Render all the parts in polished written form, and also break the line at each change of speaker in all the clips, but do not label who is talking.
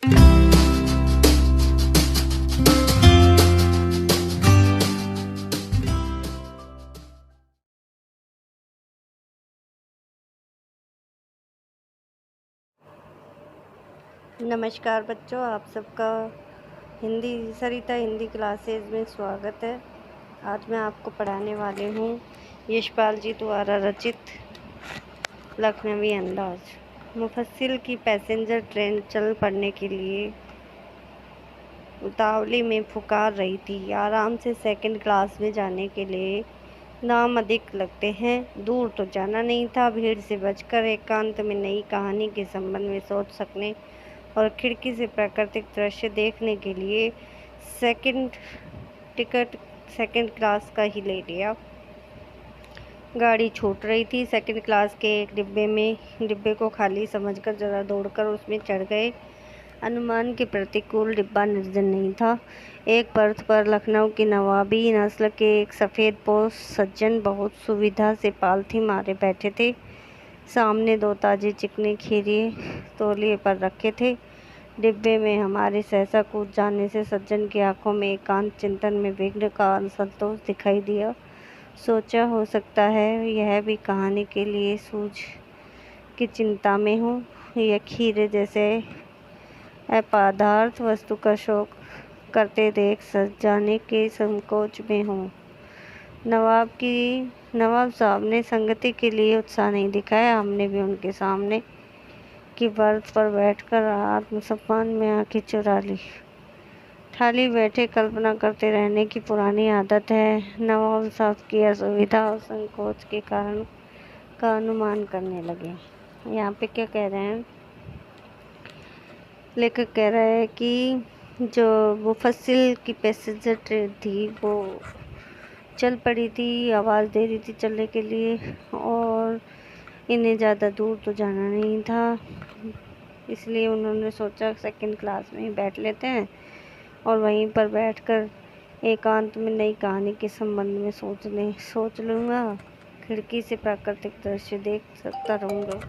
नमस्कार बच्चों, आप सबका सरिता हिंदी क्लासेस में स्वागत है। आज मैं आपको पढ़ाने वाले हूँ यशपाल जी द्वारा रचित लखनवी अंदाज। मुफस्सिल की पैसेंजर ट्रेन चल पड़ने के लिए उतावली में पुकार रही थी। आराम से सेकंड क्लास में जाने के लिए दाम अधिक लगते हैं। दूर तो जाना नहीं था, भीड़ से बचकर एकांत में नई कहानी के संबंध में सोच सकने और खिड़की से प्राकृतिक दृश्य देखने के लिए टिकट सेकंड क्लास का ही ले लिया। गाड़ी छूट रही थी। सेकंड क्लास के एक डिब्बे को खाली समझकर जरा दौड़कर उसमें चढ़ गए। अनुमान के प्रतिकूल डिब्बा निर्जन नहीं था। एक बर्थ पर लखनऊ की नवाबी नस्ल के एक सफ़ेदपोश सज्जन बहुत सुविधा से पालथी मारे बैठे थे। सामने 2 ताजे चिकने खीरे तौलिए पर रखे थे। डिब्बे में हमारे सहसा कूद जाने से सज्जन की आंखों में एकांत चिंतन में विघ्न का असंतोष दिखाई दिया। सोचा, हो सकता है यह भी कहानी के लिए सूझ की चिंता में हो, यह खीरे जैसे अपदार्थ वस्तु का शौक करते देख जाने के संकोच में हो। नवाब साहब ने संगति के लिए उत्साह नहीं दिखाया। हमने भी उनके सामने की बर्थ पर बैठकर आत्मसम्मान में आंखें चुरा ली। खाली बैठे कल्पना करते रहने की पुरानी आदत है। नवाब साहब की असुविधा और संकोच के कारण का अनुमान करने लगे। यहाँ पे क्या कह रहे हैं, लेखक कह रहा है कि जो मुफस्सिल की पैसेंजर ट्रेन थी वो चल पड़ी थी, आवाज़ दे रही थी चलने के लिए, और इन्हें ज़्यादा दूर तो जाना नहीं था। इसलिए उन्होंने सोचा सेकंड क्लास में ही बैठ लेते हैं और वहीं पर बैठकर एकांत में नई कहानी के संबंध में सोच लूँगा। खिड़की से प्राकृतिक दृश्य देखता रहूँगा।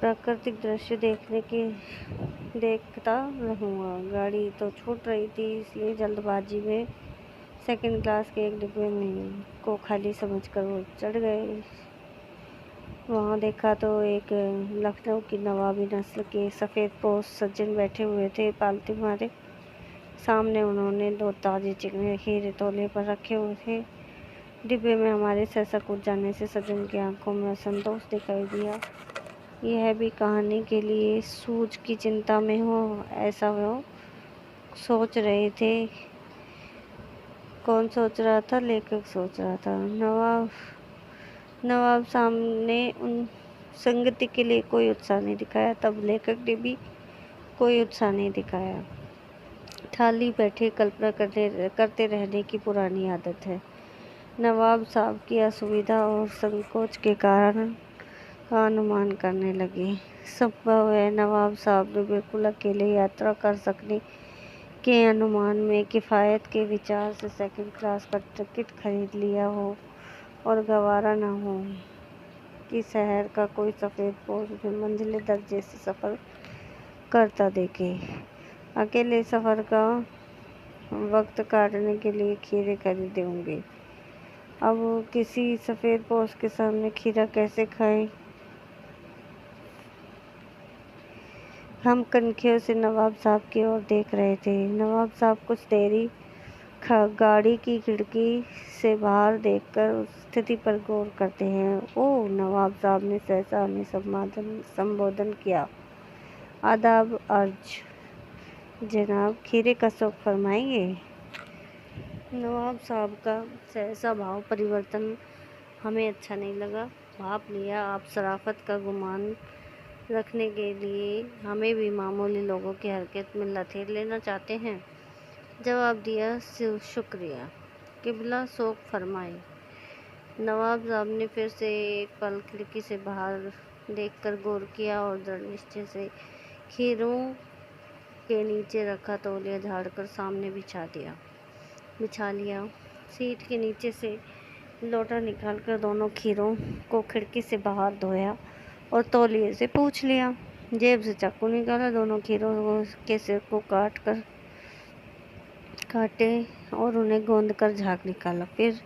प्राकृतिक दृश्य देखता रहूँगा। गाड़ी तो छूट रही थी, इसलिए जल्दबाजी में सेकंड क्लास के एक डिब्बे में को खाली समझकर वो चढ़ गए। वहाँ देखा तो एक लखनऊ की नवाबी नस्ल के सफ़ेदपोश सज्जन बैठे हुए थे पालथी मारे। सामने उन्होंने 2 ताजे चिकने खीरे तौलिए पर रखे हुए थे। डिब्बे में हमारे सहसा कूद जाने से सज्जन की आंखों में असंतोष दिखाई दिया। यह भी कहानी के लिए सूझ की चिंता में हो, ऐसा वो सोच रहे थे। कौन सोच रहा था? लेखक सोच रहा था। नवाब सामने उन संगति के लिए कोई उत्साह नहीं दिखाया। तब लेखक ने भी कोई उत्साह नहीं दिखाया। खाली बैठे कल्पना करते रहने की पुरानी आदत है। नवाब साहब की असुविधा और संकोच के कारण का अनुमान करने लगे। संभव है नवाब साहब ने बिल्कुल अकेले यात्रा कर सकने के अनुमान में किफ़ायत के विचार से सेकंड क्लास का टिकट खरीद लिया हो और गवारा न हो कि शहर का कोई सफ़ेदपोश उन्हें मंजिले दर्जे से सफ़र करता देखे। अकेले सफ़र का वक्त काटने के लिए खीरे खरीदे होंगे। अब वो किसी सफ़ेदपोश के सामने खीरा कैसे खाएं? हम कनखियों से नवाब साहब की ओर देख रहे थे। नवाब साहब कुछ देरी गाड़ी की खिड़की से बाहर देखकर उस स्थिति पर गौर करते हैं। ओह! नवाब साहब ने सहसा हमें संबोधन किया। आदाब अर्ज जनाब, खीरे का शौक फरमाएंगे? नवाब साहब का सहसा भाव परिवर्तन हमें अच्छा नहीं लगा। भाप लिया, आप शराफत का गुमान रखने के लिए हमें भी मामूली लोगों की हरकत में लथेर लेना चाहते हैं। जवाब दिया, शुक्रिया, किबला शौक फरमाए। नवाब साहब ने फिर से एक पल खिड़की से बाहर देखकर गौर किया और दृढ़ निश्चय से खीरों के नीचे रखा तौलिया झाड़कर सामने बिछा लिया। सीट के नीचे से लोटा निकालकर दोनों खीरों को खिड़की से बाहर धोया और तौलिए से पोंछ लिया। जेब से चाकू निकाला, दोनों खीरों के सिर को काटे और उन्हें गोंद कर झाग निकाला। फिर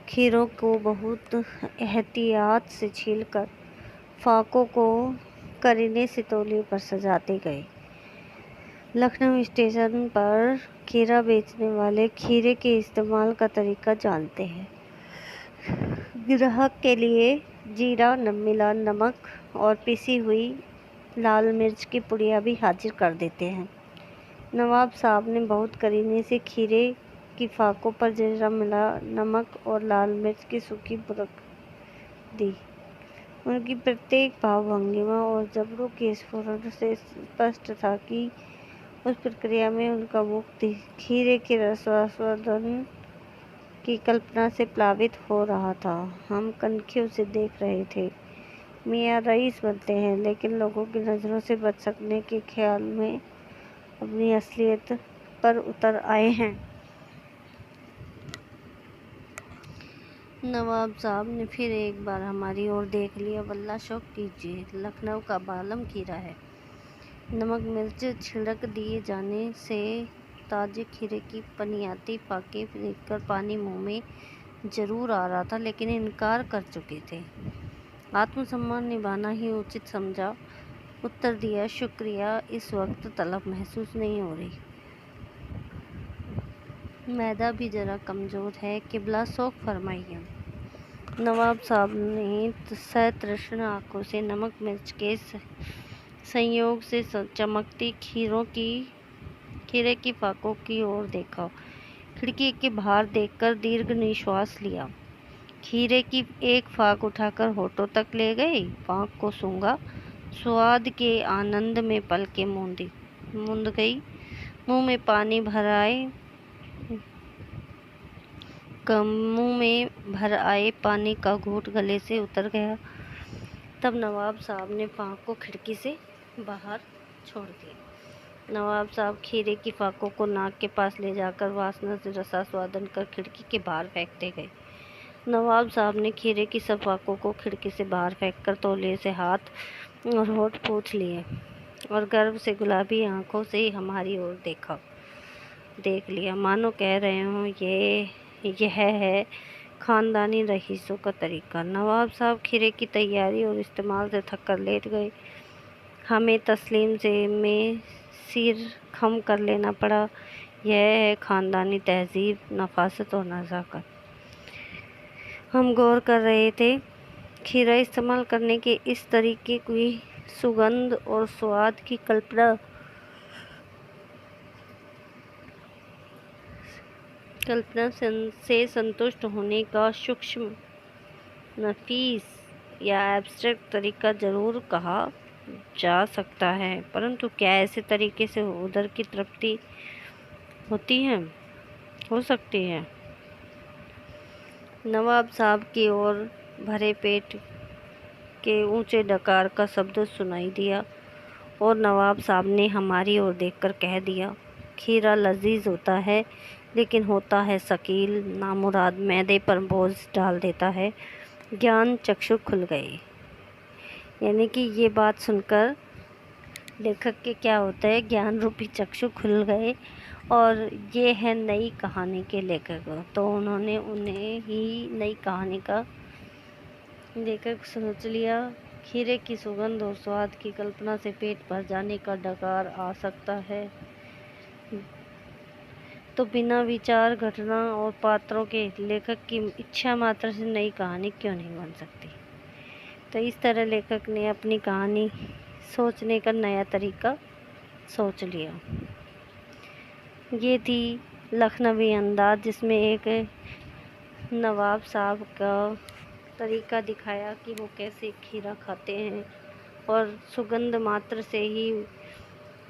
खीरों को बहुत एहतियात से छीलकर फाकों को करीने से तौलिए पर सजाते गए। लखनऊ स्टेशन पर खीरा बेचने वाले खीरे के इस्तेमाल का तरीका जानते हैं। ग्राहक के लिए जीरा मिला नमक और पिसी हुई लाल मिर्च की पुड़िया भी हाजिर कर देते हैं। नवाब साहब ने बहुत करीने से खीरे की फाकों पर जीरा मिला नमक और लाल मिर्च की सूखी बुरक दी। उनकी प्रत्येक भाव-भंगिमा और जबड़ों के स्फुरण से स्पष्ट था कि उस प्रक्रिया में उनका मुख खीरे के रसास्वादन की कल्पना से प्लावित हो रहा था। हम कनखियों से देख रहे थे। मियाँ रईस बनते हैं, लेकिन लोगों की नज़रों से बच सकने के ख्याल में अपनी असलियत पर उतर आए हैं। नवाब साहब ने फिर एक बार हमारी ओर देख लिया। वल्ला शौक कीजिए, लखनऊ का बालम खीरा है। नमक मिर्च छिड़क दिए जाने से ताजे खीरे की पनियाती फाके देखकर पानी मुंह में जरूर आ रहा था, लेकिन इनकार कर चुके थे। आत्मसम्मान निभाना ही उचित समझा। उत्तर दिया, शुक्रिया, इस वक्त तलब महसूस नहीं हो रही। मैदा भी जरा कमज़ोर है, किबला शौक फरमाइए। नवाब साहब ने सतृष्ण आंखों से नमक मिर्च के संयोग से चमकती खीरे की फाकों की ओर देखा। खिड़की के बाहर देखकर दीर्घ निश्वास लिया। खीरे की एक फाक उठाकर होठों तक ले गई, फाक को सूंघा, स्वाद के आनंद में पलकें मूंद गई। मुंह में भर आए पानी का घूंट गले से उतर गया। तब नवाब साहब ने फाक को खिड़की से बाहर छोड़ दिया। नवाब साहब खीरे की फाकों को नाक के पास ले जाकर वासना से रसास्वादन कर खिड़की के बाहर फेंकते गए। नवाब साहब ने खीरे की सब फाकों को खिड़की से बाहर फेंककर तौलिए से हाथ और होठ पोंछ लिए और गर्व से गुलाबी आंखों से हमारी ओर देख लिया, मानो कह रहे हों, यह है खानदानी रईसों का तरीका। नवाब साहब खीरे की तैयारी और इस्तेमाल से थक कर लेट गए। हमें तस्लीम से में सिर खम कर लेना पड़ा। यह है खानदानी तहजीब, नफासत और नज़ाकत। हम गौर कर रहे थे। खीरा इस्तेमाल करने के इस तरीके की सुगंध और स्वाद की कल्पना से संतुष्ट होने का सूक्ष्म, नफीस या एब्स्ट्रैक्ट तरीका जरूर कहा जा सकता है, परंतु क्या ऐसे तरीके से उदर की तृप्ति हो सकती है? नवाब साहब की ओर भरे पेट के ऊंचे डकार का शब्द सुनाई दिया और नवाब साहब ने हमारी ओर देखकर कह दिया, खीरा लजीज होता है, लेकिन होता है शकील, नामुराद मैदे पर बोझ डाल देता है। ज्ञान चक्षु खुल गए। यानी कि ये बात सुनकर लेखक के क्या होता है, ज्ञान रूपी चक्षु खुल गए। और ये है नई कहानी के लेखक, तो उन्हें ही नई कहानी का लेखक सोच लिया। खीरे की सुगंध और स्वाद की कल्पना से पेट भर जाने का डकार आ सकता है, तो बिना विचार, घटना और पात्रों के लेखक की इच्छा मात्र से नई कहानी क्यों नहीं बन सकती? तो इस तरह लेखक ने अपनी कहानी सोचने का नया तरीका सोच लिया। ये थी लखनवी अंदाज, जिसमें एक नवाब साहब का तरीका दिखाया कि वो कैसे खीरा खाते हैं और सुगंध मात्र से ही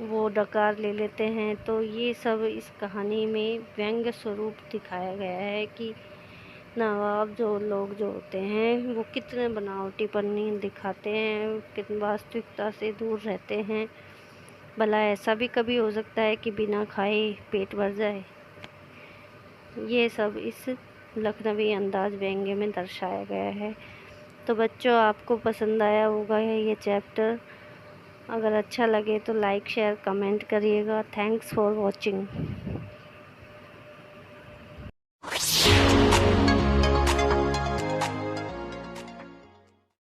वो डकार ले लेते हैं। तो ये सब इस कहानी में व्यंग्य स्वरूप दिखाया गया है कि नवाब लोग जो होते हैं वो कितने बनावटीपनी दिखाते हैं, कितनी वास्तविकता से दूर रहते हैं। भला ऐसा भी कभी हो सकता है कि बिना खाए पेट भर जाए? ये सब इस लखनवी अंदाज व्यंग्य में दर्शाया गया है। तो बच्चों, आपको पसंद आया होगा ये चैप्टर। अगर अच्छा लगे तो लाइक शेयर कमेंट करिएगा। Thanks for watching.